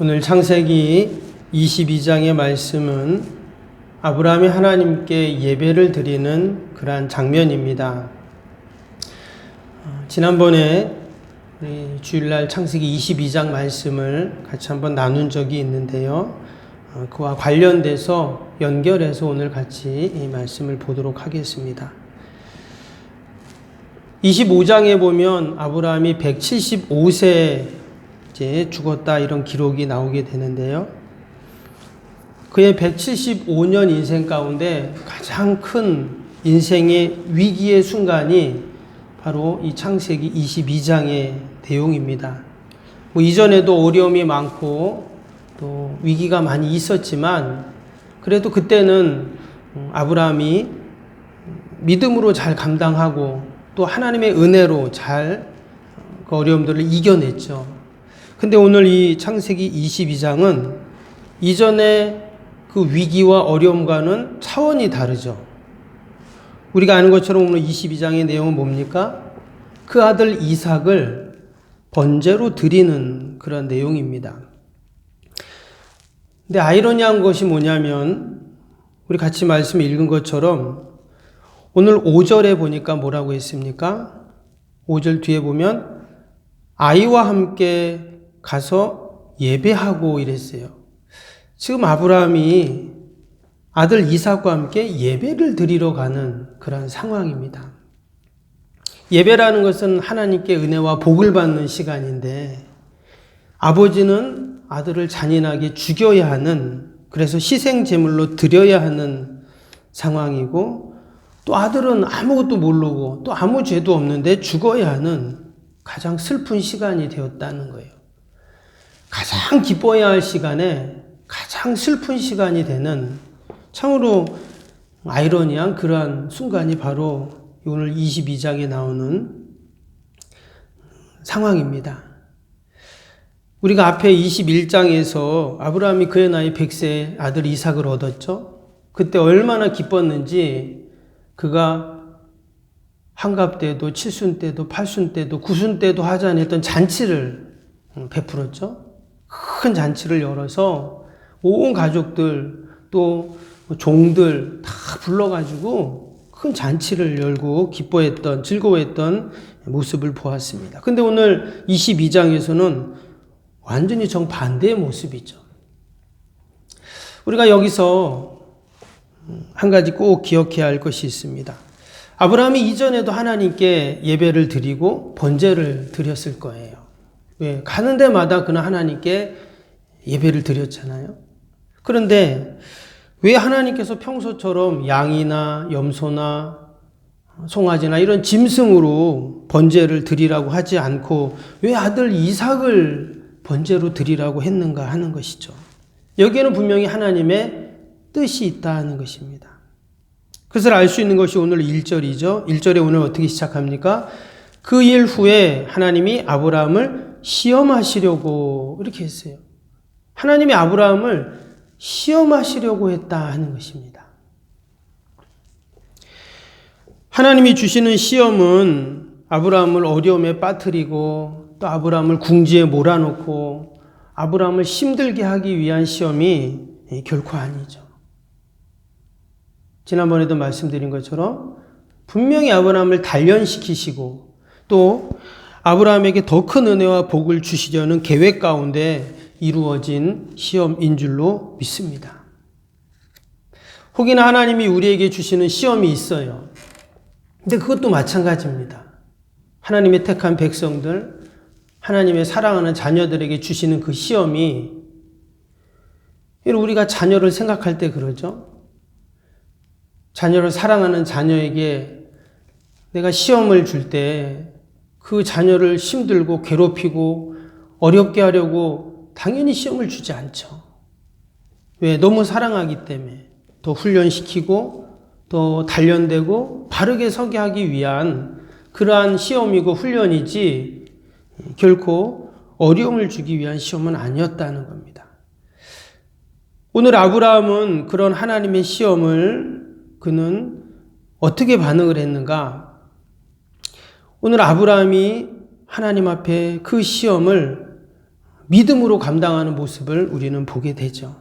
오늘 창세기 22장의 말씀은 아브라함이 하나님께 예배를 드리는 그러한 장면입니다. 지난번에 우리 주일날 창세기 22장 말씀을 같이 한번 나눈 적이 있는데요. 그와 관련돼서 연결해서 오늘 같이 이 말씀을 보도록 하겠습니다. 25장에 보면 아브라함이 175세 이제 죽었다 이런 기록이 나오게 되는데요. 그의 175년 인생 가운데 가장 큰 인생의 위기의 순간이 바로 이 창세기 22장의 내용입니다. 이전에도 어려움이 많고 또 위기가 많이 있었지만 그래도 그때는 아브라함이 믿음으로 잘 감당하고 또 하나님의 은혜로 잘 그 어려움들을 이겨냈죠. 근데 오늘 이 창세기 22장은 이전의 그 위기와 어려움과는 차원이 다르죠. 우리가 아는 것처럼 오늘 22장의 내용은 뭡니까? 그 아들 이삭을 번제로 드리는 그런 내용입니다. 근데 아이러니한 것이 뭐냐면 우리 같이 말씀 읽은 것처럼 오늘 5절에 보니까 뭐라고 했습니까? 5절 뒤에 보면 아이와 함께 가서 예배하고 이랬어요. 지금 아브라함이 아들 이삭과 함께 예배를 드리러 가는 그런 상황입니다. 예배라는 것은 하나님께 은혜와 복을 받는 시간인데 아버지는 아들을 잔인하게 죽여야 하는, 그래서 희생 제물로 드려야 하는 상황이고, 또 아들은 아무것도 모르고 또 아무 죄도 없는데 죽어야 하는 가장 슬픈 시간이 되었다는 거예요. 가장 기뻐해야 할 시간에 가장 슬픈 시간이 되는 참으로 아이러니한 그러한 순간이 바로 오늘 22장에 나오는 상황입니다. 우리가 앞에 21장에서 아브라함이 그의 나이 100세에 아들 이삭을 얻었죠. 그때 얼마나 기뻤는지 그가 환갑 때도 칠순 때도 팔순 때도 구순 때도 하지 않았던 잔치를 베풀었죠. 큰 잔치를 열어서 온 가족들 또 종들 다 불러가지고 큰 잔치를 열고 기뻐했던, 즐거워했던 모습을 보았습니다. 근데 오늘 22장에서는 완전히 정반대의 모습이죠. 우리가 여기서 한 가지 꼭 기억해야 할 것이 있습니다. 아브라함이 이전에도 하나님께 예배를 드리고 번제를 드렸을 거예요. 왜? 가는 데마다 그는 하나님께 예배를 드렸잖아요. 그런데 왜 하나님께서 평소처럼 양이나 염소나 송아지나 이런 짐승으로 번제를 드리라고 하지 않고 왜 아들 이삭을 번제로 드리라고 했는가 하는 것이죠. 여기에는 분명히 하나님의 뜻이 있다 하는 것입니다. 그것을 알 수 있는 것이 오늘 1절이죠. 1절에 오늘 어떻게 시작합니까? 그 일 후에 하나님이 아브라함을 시험하시려고 이렇게 했어요. 하나님이 아브라함을 시험하시려고 했다 하는 것입니다. 하나님이 주시는 시험은 아브라함을 어려움에 빠뜨리고 또 아브라함을 궁지에 몰아넣고 아브라함을 힘들게 하기 위한 시험이 결코 아니죠. 지난번에도 말씀드린 것처럼 분명히 아브라함을 단련시키시고 또 아브라함에게 더 큰 은혜와 복을 주시려는 계획 가운데 이루어진 시험인 줄로 믿습니다. 혹이나 하나님이 우리에게 주시는 시험이 있어요. 근데 그것도 마찬가지입니다. 하나님의 택한 백성들, 하나님의 사랑하는 자녀들에게 주시는 그 시험이, 우리가 자녀를 생각할 때 그러죠. 자녀를 사랑하는 자녀에게 내가 시험을 줄 때 그 자녀를 힘들고 괴롭히고 어렵게 하려고 당연히 시험을 주지 않죠. 왜? 너무 사랑하기 때문에 더 훈련시키고 더 단련되고 바르게 서게 하기 위한 그러한 시험이고 훈련이지 결코 어려움을 주기 위한 시험은 아니었다는 겁니다. 오늘 아브라함은 그런 하나님의 시험을 그는 어떻게 반응을 했는가? 오늘 아브라함이 하나님 앞에 그 시험을 믿음으로 감당하는 모습을 우리는 보게 되죠.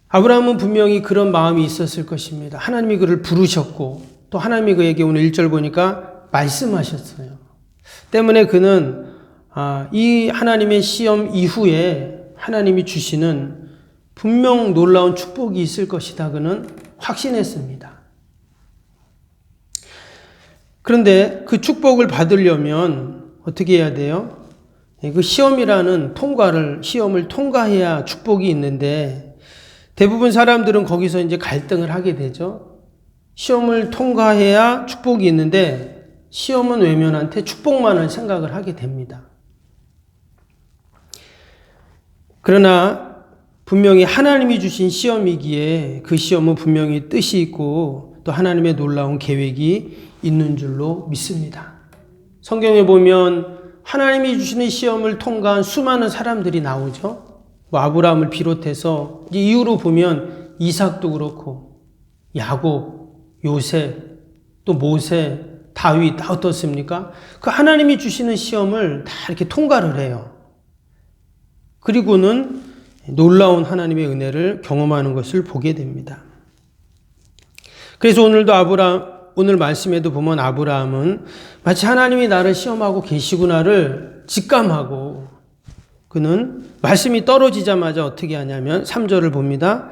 아브라함은 분명히 그런 마음이 있었을 것입니다. 하나님이 그를 부르셨고 또 하나님이 그에게 오늘 1절 보니까 말씀하셨어요. 때문에 그는 이 하나님의 시험 이후에 하나님이 주시는 분명 놀라운 축복이 있을 것이다. 그는 확신했습니다. 그런데 그 축복을 받으려면 어떻게 해야 돼요? 그 시험을 통과해야 축복이 있는데 대부분 사람들은 거기서 이제 갈등을 하게 되죠. 시험을 통과해야 축복이 있는데 시험은 외면한테 축복만을 생각을 하게 됩니다. 그러나 분명히 하나님이 주신 시험이기에 그 시험은 분명히 뜻이 있고 또 하나님의 놀라운 계획이 있는 줄로 믿습니다. 성경에 보면 하나님이 주시는 시험을 통과한 수많은 사람들이 나오죠. 아브라함을 비롯해서 이후로 보면 이삭도 그렇고 야곱, 요셉, 또 모세, 다윗 다 어떻습니까? 그 하나님이 주시는 시험을 다 이렇게 통과를 해요. 그리고는 놀라운 하나님의 은혜를 경험하는 것을 보게 됩니다. 그래서 오늘 말씀에도 보면 아브라함은 마치 하나님이 나를 시험하고 계시구나를 직감하고 그는 말씀이 떨어지자마자 어떻게 하냐면 3절을 봅니다.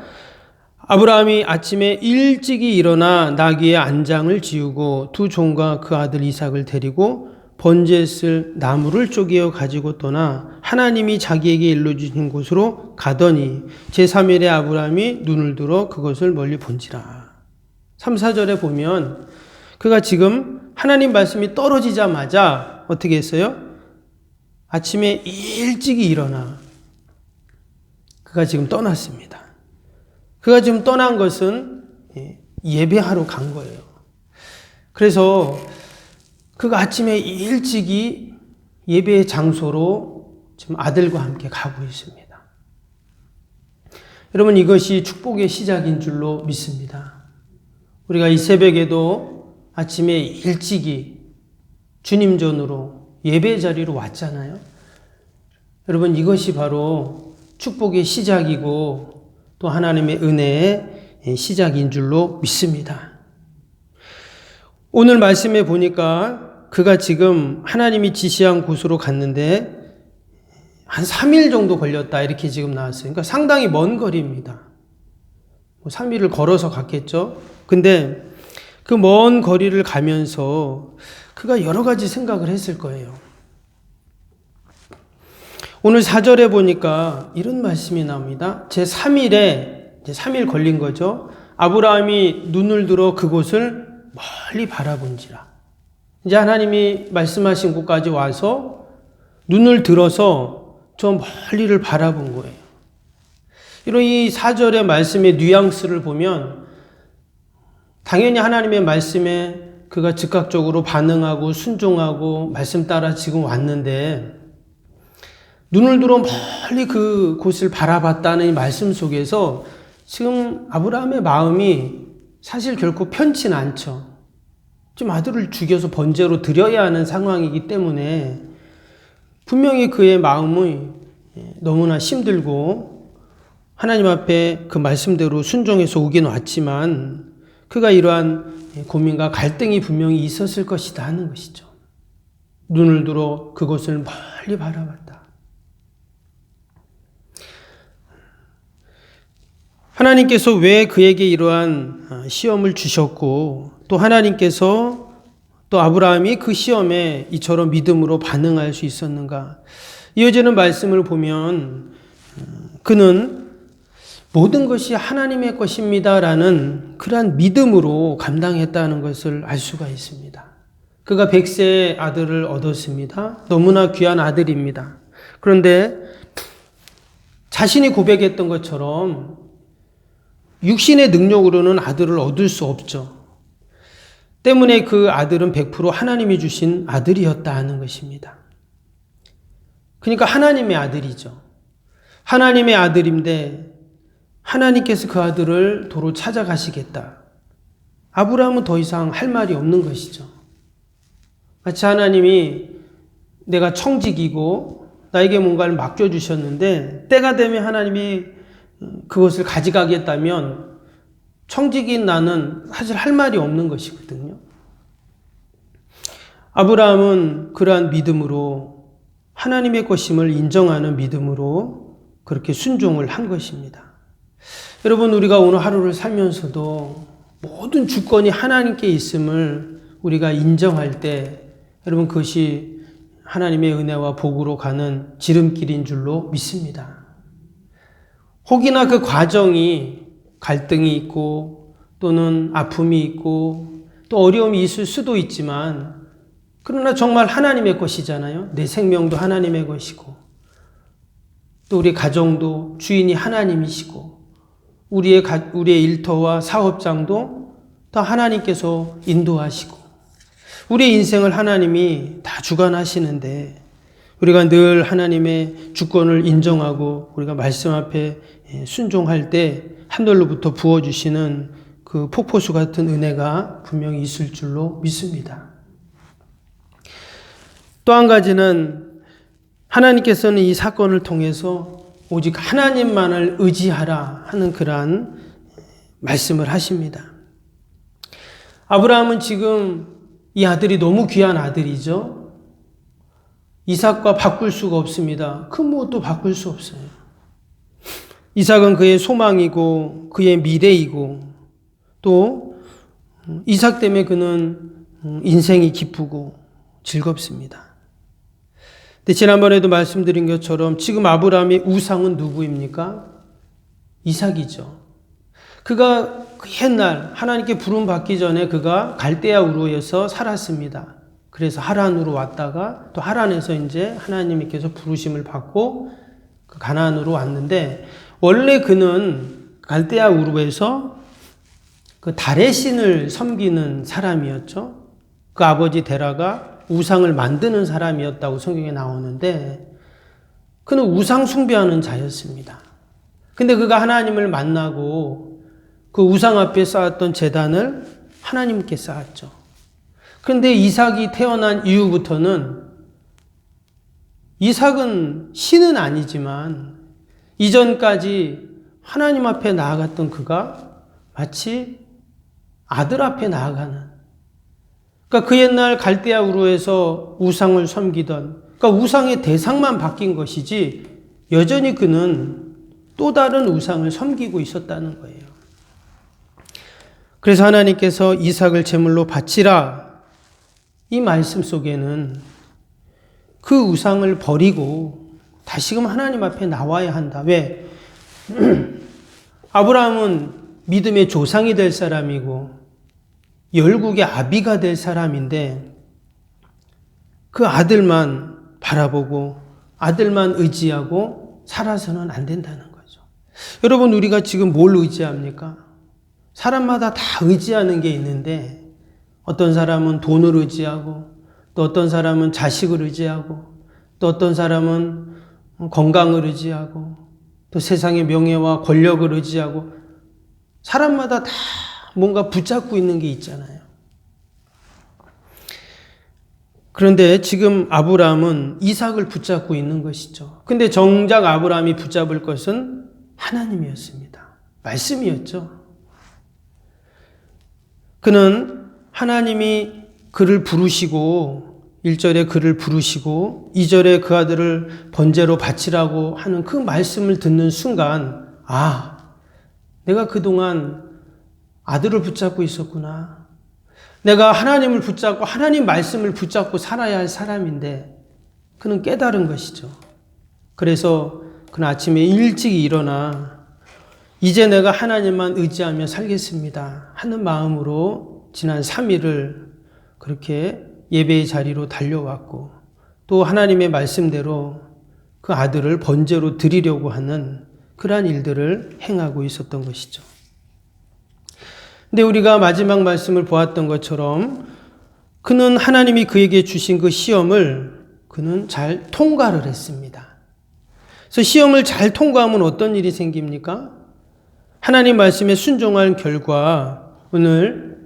아브라함이 아침에 일찍이 일어나 나귀의 안장을 지우고 두 종과 그 아들 이삭을 데리고 번제에 쓸 나무를 쪼개어 가지고 떠나 하나님이 자기에게 일러주신 곳으로 가더니 제3일에 아브라함이 눈을 들어 그것을 멀리 본지라. 3, 4절에 보면 그가 지금 하나님 말씀이 떨어지자마자 어떻게 했어요? 아침에 일찍이 일어나 그가 지금 떠났습니다. 그가 지금 떠난 것은 예배하러 간 거예요. 그래서 그가 아침에 일찍이 예배의 장소로 지금 아들과 함께 가고 있습니다. 여러분 이것이 축복의 시작인 줄로 믿습니다. 우리가 이 새벽에도 아침에 일찍이 주님 전으로 예배 자리로 왔잖아요. 여러분 이것이 바로 축복의 시작이고 또 하나님의 은혜의 시작인 줄로 믿습니다. 오늘 말씀에 보니까 그가 지금 하나님이 지시한 곳으로 갔는데 한 3일 정도 걸렸다 이렇게 지금 나왔어요. 그러니까 상당히 먼 거리입니다. 3일을 걸어서 갔겠죠. 근데 그 먼 거리를 가면서 그가 여러 가지 생각을 했을 거예요. 오늘 4절에 보니까 이런 말씀이 나옵니다. 제3일에, 이제 3일 걸린 거죠. 아브라함이 눈을 들어 그곳을 멀리 바라본지라. 이제 하나님이 말씀하신 곳까지 와서 눈을 들어서 저 멀리를 바라본 거예요. 이런 이 4절의 말씀의 뉘앙스를 보면 당연히 하나님의 말씀에 그가 즉각적으로 반응하고 순종하고 말씀 따라 지금 왔는데 눈을 들어 멀리 그 곳을 바라봤다는 이 말씀 속에서 지금 아브라함의 마음이 사실 결코 편치는 않죠. 지금 아들을 죽여서 번제로 드려야 하는 상황이기 때문에 분명히 그의 마음이 너무나 힘들고 하나님 앞에 그 말씀대로 순종해서 오긴 왔지만 그가 이러한 고민과 갈등이 분명히 있었을 것이다 하는 것이죠. 눈을 들어 그곳을 멀리 바라봤다. 하나님께서 왜 그에게 이러한 시험을 주셨고 또 하나님께서 또 아브라함이 그 시험에 이처럼 믿음으로 반응할 수 있었는가? 이어지는 말씀을 보면 그는 모든 것이 하나님의 것입니다라는 그러한 믿음으로 감당했다는 것을 알 수가 있습니다. 그가 100세의 아들을 얻었습니다. 너무나 귀한 아들입니다. 그런데 자신이 고백했던 것처럼 육신의 능력으로는 아들을 얻을 수 없죠. 때문에 그 아들은 100% 하나님이 주신 아들이었다 하는 것입니다. 그러니까 하나님의 아들이죠. 하나님의 아들인데 하나님께서 그 아들을 도로 찾아가시겠다. 아브라함은 더 이상 할 말이 없는 것이죠. 마치 하나님이 내가 청직이고 나에게 뭔가를 맡겨주셨는데 때가 되면 하나님이 그것을 가져가겠다면 청직인 나는 사실 할 말이 없는 것이거든요. 아브라함은 그러한 믿음으로 하나님의 것임을 인정하는 믿음으로 그렇게 순종을 한 것입니다. 여러분, 우리가 오늘 하루를 살면서도 모든 주권이 하나님께 있음을 우리가 인정할 때 여러분, 그것이 하나님의 은혜와 복으로 가는 지름길인 줄로 믿습니다. 혹이나 그 과정이 갈등이 있고 또는 아픔이 있고 또 어려움이 있을 수도 있지만, 그러나 정말 하나님의 것이잖아요. 내 생명도 하나님의 것이고 또 우리 가정도 주인이 하나님이시고 우리의 일터와 사업장도 다 하나님께서 인도하시고 우리의 인생을 하나님이 다 주관하시는데, 우리가 늘 하나님의 주권을 인정하고 우리가 말씀 앞에 순종할 때 하늘로부터 부어주시는 그 폭포수 같은 은혜가 분명히 있을 줄로 믿습니다. 또 한 가지는 하나님께서는 이 사건을 통해서 오직 하나님만을 의지하라 하는 그러한 말씀을 하십니다. 아브라함은 지금 이 아들이 너무 귀한 아들이죠. 이삭과 바꿀 수가 없습니다. 그 무엇도 바꿀 수 없어요. 이삭은 그의 소망이고 그의 미래이고 또 이삭 때문에 그는 인생이 기쁘고 즐겁습니다. 근데 지난번에도 말씀드린 것처럼 지금 아브라함의 우상은 누구입니까? 이삭이죠. 그가 옛날 하나님께 부름 받기 전에 그가 갈대아 우르에서 살았습니다. 그래서 하란으로 왔다가 또 하란에서 이제 하나님께서 부르심을 받고 그 가나안으로 왔는데, 원래 그는 갈대아 우르에서 그 달의 신을 섬기는 사람이었죠. 그 아버지 데라가 우상을 만드는 사람이었다고 성경에 나오는데, 그는 우상 숭배하는 자였습니다. 근데 그가 하나님을 만나고 그 우상 앞에 쌓았던 제단을 하나님께 쌓았죠. 그런데 이삭이 태어난 이후부터는, 이삭은 신은 아니지만 이전까지 하나님 앞에 나아갔던 그가 마치 아들 앞에 나아가는, 그러니까 그 옛날 갈대아 우르에서 우상을 섬기던, 그러니까 우상의 대상만 바뀐 것이지 여전히 그는 또 다른 우상을 섬기고 있었다는 거예요. 그래서 하나님께서 이삭을 제물로 바치라, 이 말씀 속에는 그 우상을 버리고 다시금 하나님 앞에 나와야 한다. 왜? 아브라함은 믿음의 조상이 될 사람이고 열국의 아비가 될 사람인데 그 아들만 바라보고 아들만 의지하고 살아서는 안 된다는 거죠. 여러분, 우리가 지금 뭘 의지합니까? 사람마다 다 의지하는 게 있는데, 어떤 사람은 돈을 의지하고 또 어떤 사람은 자식을 의지하고 또 어떤 사람은 건강을 의지하고 또 세상의 명예와 권력을 의지하고, 사람마다 다 뭔가 붙잡고 있는 게 있잖아요. 그런데 지금 아브라함은 이삭을 붙잡고 있는 것이죠. 근데 정작 아브라함이 붙잡을 것은 하나님이었습니다. 말씀이었죠. 그는 하나님이 그를 부르시고 1절에 그를 부르시고 2절에 그 아들을 번제로 바치라고 하는 그 말씀을 듣는 순간, 아, 내가 그동안 아들을 붙잡고 있었구나. 내가 하나님을 붙잡고 하나님 말씀을 붙잡고 살아야 할 사람인데, 그는 깨달은 것이죠. 그래서 그는 아침에 일찍 일어나 이제 내가 하나님만 의지하며 살겠습니다 하는 마음으로 지난 3일을 그렇게 예배의 자리로 달려왔고, 또 하나님의 말씀대로 그 아들을 번제로 드리려고 하는 그러한 일들을 행하고 있었던 것이죠. 근데 우리가 마지막 말씀을 보았던 것처럼 그는 하나님이 그에게 주신 그 시험을 그는 잘 통과를 했습니다. 그래서 시험을 잘 통과하면 어떤 일이 생깁니까? 하나님 말씀에 순종한 결과, 오늘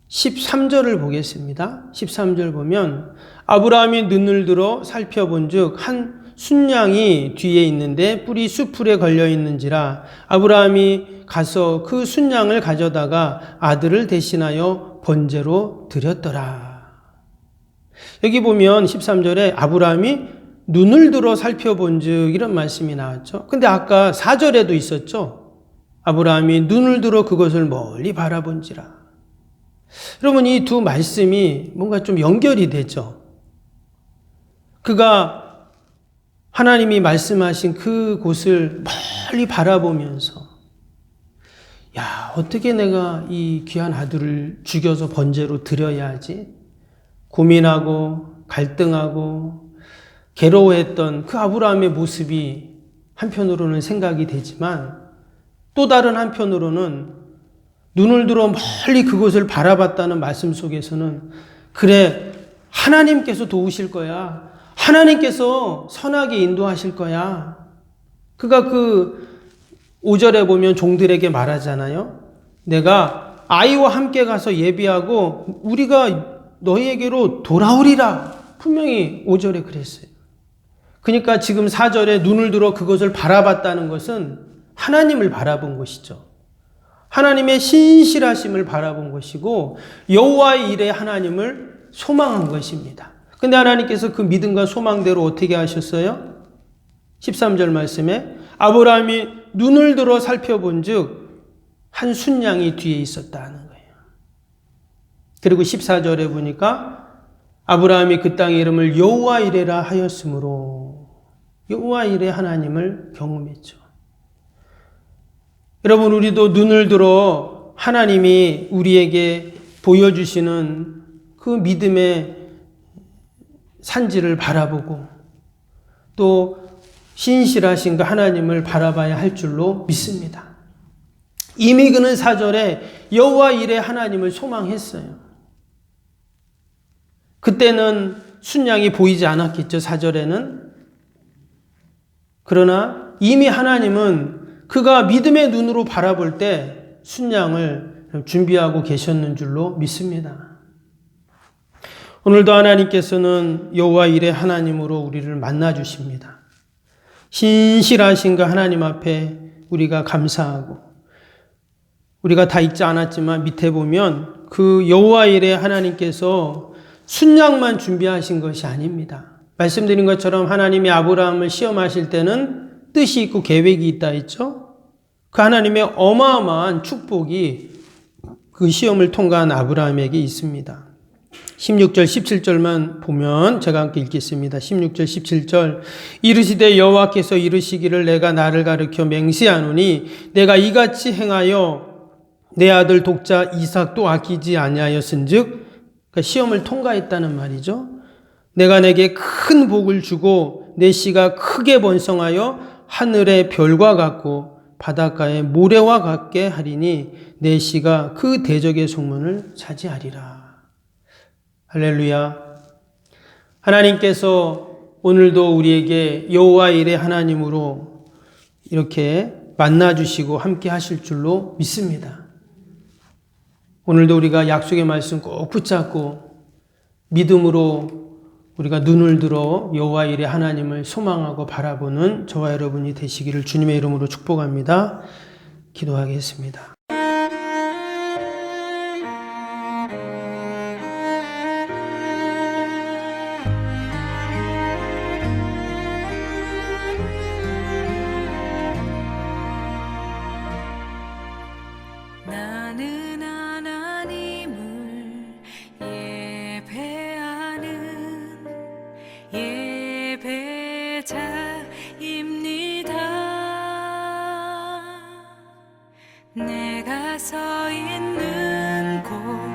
13절을 보겠습니다. 13절 보면 아브라함이 눈을 들어 살펴본 즉 한 순양이 뒤에 있는데 뿔이 숯불에 걸려 있는지라 아브라함이 가서 그 순양을 가져다가 아들을 대신하여 번제로 드렸더라. 여기 보면 13절에 아브라함이 눈을 들어 살펴본 즉 이런 말씀이 나왔죠. 근데 아까 4절에도 있었죠. 아브라함이 눈을 들어 그것을 멀리 바라본지라. 여러분, 이 두 말씀이 뭔가 좀 연결이 되죠. 그가 하나님이 말씀하신 그곳을 멀리 바라보면서 야, 어떻게 내가 이 귀한 아들을 죽여서 번제로 드려야 하지? 고민하고 갈등하고 괴로워했던 그 아브라함의 모습이 한편으로는 생각이 되지만 또 다른 한편으로는 눈을 들어 멀리 그곳을 바라봤다는 말씀 속에서는 그래, 하나님께서 도우실 거야. 하나님께서 선하게 인도하실 거야. 그가 그 5절에 보면 종들에게 말하잖아요. 내가 아이와 함께 가서 예비하고 우리가 너희에게로 돌아오리라. 분명히 5절에 그랬어요. 그러니까 지금 4절에 눈을 들어 그것을 바라봤다는 것은 하나님을 바라본 것이죠. 하나님의 신실하심을 바라본 것이고 여호와의 일에 하나님을 소망한 것입니다. 근데 하나님께서 그 믿음과 소망대로 어떻게 하셨어요? 13절 말씀에 아브라함이 눈을 들어 살펴본 즉 한 순양이 뒤에 있었다는 거예요. 그리고 14절에 보니까 아브라함이 그 땅의 이름을 여호와 이레라 하였으므로 여호와 이레 하나님을 경험했죠. 여러분, 우리도 눈을 들어 하나님이 우리에게 보여주시는 그 믿음의 산지를 바라보고 또 신실하신 그 하나님을 바라봐야 할 줄로 믿습니다. 이미 그는 4절에 여호와 이레 하나님을 소망했어요. 그때는 순양이 보이지 않았겠죠, 4절에는. 그러나 이미 하나님은 그가 믿음의 눈으로 바라볼 때 순양을 준비하고 계셨는 줄로 믿습니다. 오늘도 하나님께서는 여호와 이레 하나님으로 우리를 만나 주십니다. 신실하신 그 하나님 앞에 우리가 감사하고 우리가 다 읽지 않았지만 밑에 보면 그 여호와 이레 하나님께서 순양만 준비하신 것이 아닙니다. 말씀드린 것처럼 하나님이 아브라함을 시험하실 때는 뜻이 있고 계획이 있다 했죠. 그 하나님의 어마어마한 축복이 그 시험을 통과한 아브라함에게 있습니다. 16절 17절만 보면 제가 함께 읽겠습니다. 16절 17절 이르시되 여호와께서 이르시기를 내가 나를 가리켜 맹세하노니 내가 이같이 행하여 내 아들 독자 이삭도 아끼지 아니하였은즉, 그러니까 시험을 통과했다는 말이죠. 내가 내게 큰 복을 주고 내 씨가 크게 번성하여 하늘의 별과 같고 바닷가의 모래와 같게 하리니 내 씨가 그 대적의 속문을 차지하리라. 할렐루야. 하나님께서 오늘도 우리에게 여호와 이레 하나님으로 이렇게 만나주시고 함께 하실 줄로 믿습니다. 오늘도 우리가 약속의 말씀 꼭 붙잡고 믿음으로 우리가 눈을 들어 여호와 이레 하나님을 소망하고 바라보는 저와 여러분이 되시기를 주님의 이름으로 축복합니다. 기도하겠습니다. 나는 하나님을 예배하는 예배자입니다. 내가 서 있는 곳